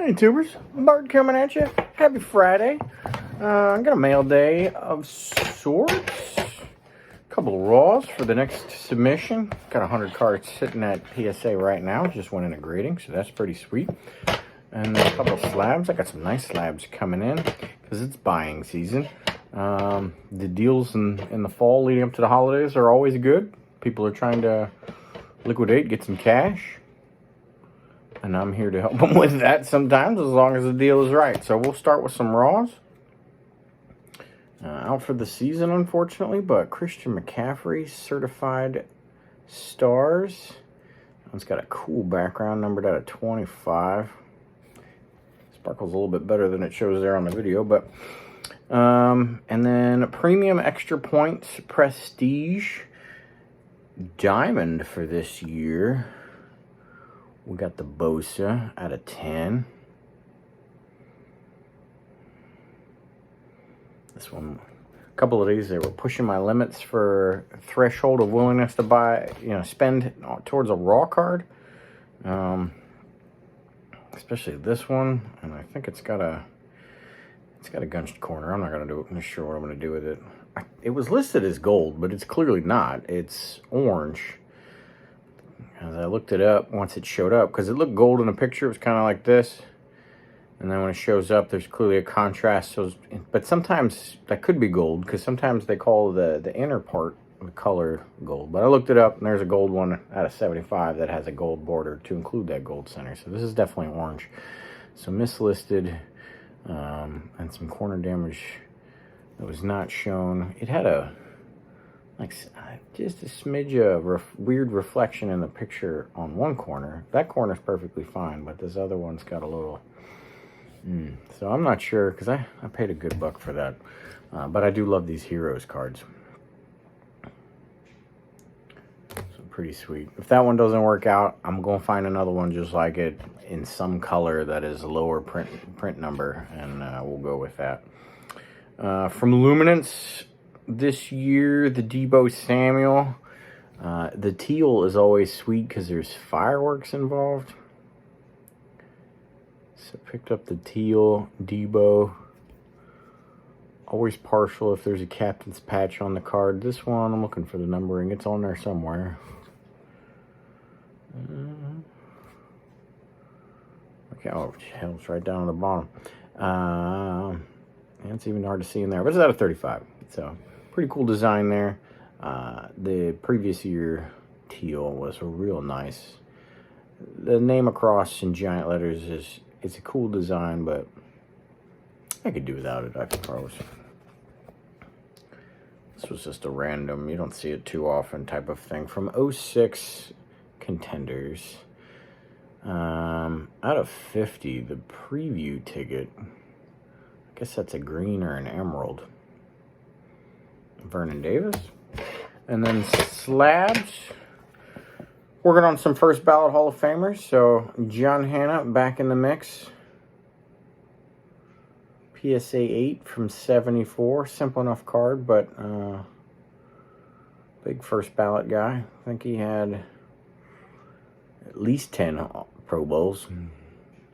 Hey tubers, Bart coming at you. Happy Friday. I got a mail day of sorts. A couple of raws for the next submission. Got 100 cards sitting at PSA right now. Just went in a grading, so that's pretty sweet. And then a couple of slabs. I got some nice slabs coming in because it's buying season. The deals in the fall leading up to the holidays are always good. People are trying to liquidate, get some cash. And I'm here to help them with that sometimes, as long as the deal is right. So we'll start with some raws. Out for the season, unfortunately, but Christian McCaffrey, certified stars. It's got a cool background, numbered out of 25. Sparkles a little bit better than it shows there on the video, but and then premium extra points prestige diamond for this year. We got the Bosa out of 10. This one, a couple of these, they were pushing my limits for threshold of willingness to buy, spend towards a raw card. Especially this one, and I think it's got a gunched corner. I'm not sure what I'm gonna do with it. It was listed as gold, but it's clearly not. It's orange. As I looked it up once it showed up, because it looked gold in the picture, it was kind of like this. And then when it shows up, there's clearly a contrast. So, but sometimes that could be gold, because sometimes they call the inner part, the color, gold. But I looked it up, and there's a gold one out of 75 that has a gold border to include that gold center. So this is definitely orange. So mislisted, and some corner damage that was not shown. It had just a smidge of weird reflection in the picture on one corner. That corner's perfectly fine, but this other one's got a little... So I'm not sure, because I paid a good buck for that. But I do love these Heroes cards. So pretty sweet. If that one doesn't work out, I'm going to find another one just like it in some color that is a lower print number, and we'll go with that. From Luminance... this year, the Deebo Samuel. The teal is always sweet because there's fireworks involved. So picked up the teal Deebo. Always partial if there's a captain's patch on the card. This one, I'm looking for the numbering. It's on there somewhere. Okay, oh, hell, it's right down on the bottom. It's even hard to see in there, but it's out of 35. So... pretty cool design there. The previous year teal was real nice. The name across in giant letters it's a cool design, but I could do without it, I suppose. This was just a random, you don't see it too often type of thing. From 06 Contenders. Out of 50, the preview ticket. I guess that's a green or an emerald. Vernon Davis. And then slabs. Working on some first ballot Hall of Famers. So John Hannah back in the mix. PSA 8 from 74. Simple enough card, but big first ballot guy. I think he had at least 10 Pro Bowls,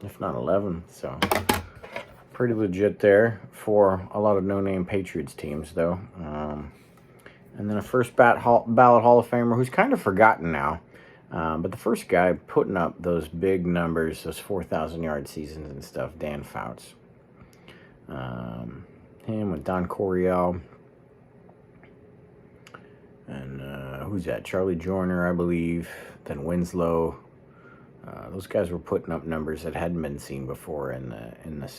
if not 11. So pretty legit there for a lot of no-name Patriots teams, though. And then a first ballot Hall of Famer who's kind of forgotten now. But the first guy putting up those big numbers, those 4,000-yard seasons and stuff, Dan Fouts. Him with Don Coryell. And who's that? Charlie Joyner, I believe. Then Winslow. Those guys were putting up numbers that hadn't been seen before in the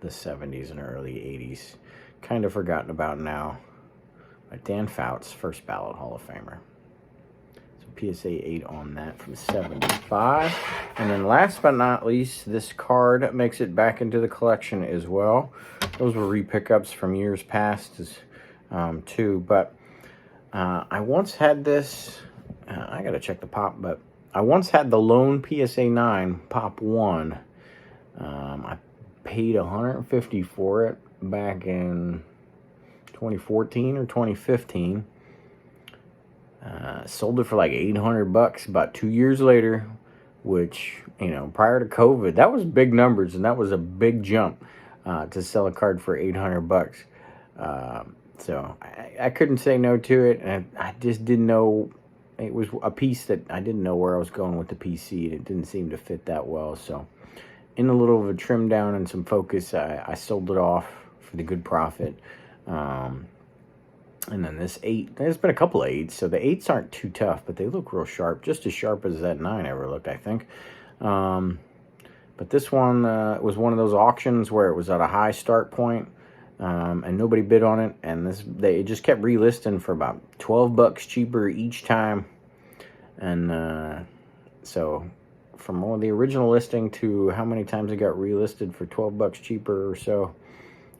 70s and early 80s. Kind of forgotten about now. But Dan Fouts, first ballot Hall of Famer. So PSA 8 on that from 75. And then last but not least, this card makes it back into the collection as well. Those were re-pickups from years past too. But I once had this, I got to check the pop, but I once had the lone PSA 9 Pop 1. I paid $150 for it back in 2014 or 2015. Sold it for like $800 about 2 years later which, prior to COVID, that was big numbers, and that was a big jump to sell a card for $800. So I couldn't say no to it, and I just didn't know. It was a piece that I didn't know where I was going with the PC, and it didn't seem to fit that well. So in a little of a trim down and some focus, I sold it off for the good profit. And then this 8, there's been a couple of 8s, so the 8s aren't too tough, but they look real sharp, just as sharp as that 9 ever looked, I think. But this one was one of those auctions where it was at a high start point, and nobody bid on it, and they just kept relisting for about $12 cheaper each time. And so from the original listing to how many times it got relisted for $12 cheaper or so,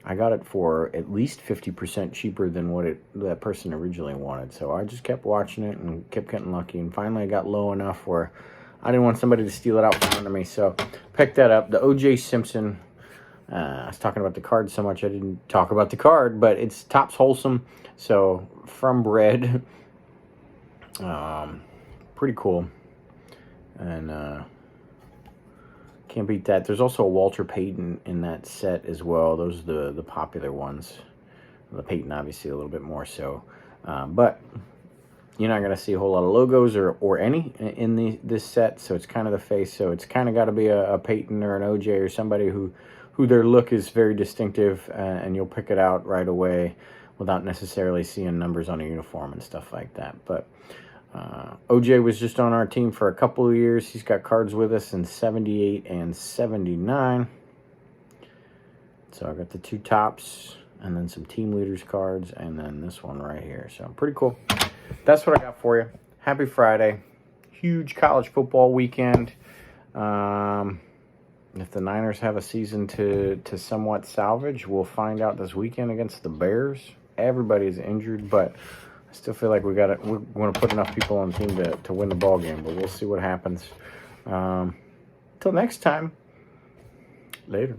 I got it for at least 50% cheaper than what that person originally wanted. So I just kept watching it and kept getting lucky, and finally I got low enough where I didn't want somebody to steal it out from under me. So picked that up. The O.J. Simpson. I was talking about the card so much I didn't talk about the card, but it's Topps Wholesome. So from Bread. Pretty cool. And can't beat that. There's also a Walter Payton in that set as well. Those are the popular ones. The Payton obviously a little bit more so. But you're not going to see a whole lot of logos or any in this set. So it's kind of the face. So it's kind of got to be a Payton or an OJ or somebody who their look is very distinctive, and you'll pick it out right away without necessarily seeing numbers on a uniform and stuff like that. But OJ was just on our team for a couple of years. He's got cards with us in 78 and 79. So I got the 2 Topps and then some team leaders cards and then this one right here. So pretty cool. That's what I got for you. Happy Friday. Huge college football weekend. If the Niners have a season to somewhat salvage, we'll find out this weekend against the Bears. Everybody's injured, but I still feel like we're going to put enough people on the team to win the ball game, but we'll see what happens. Till next time, later.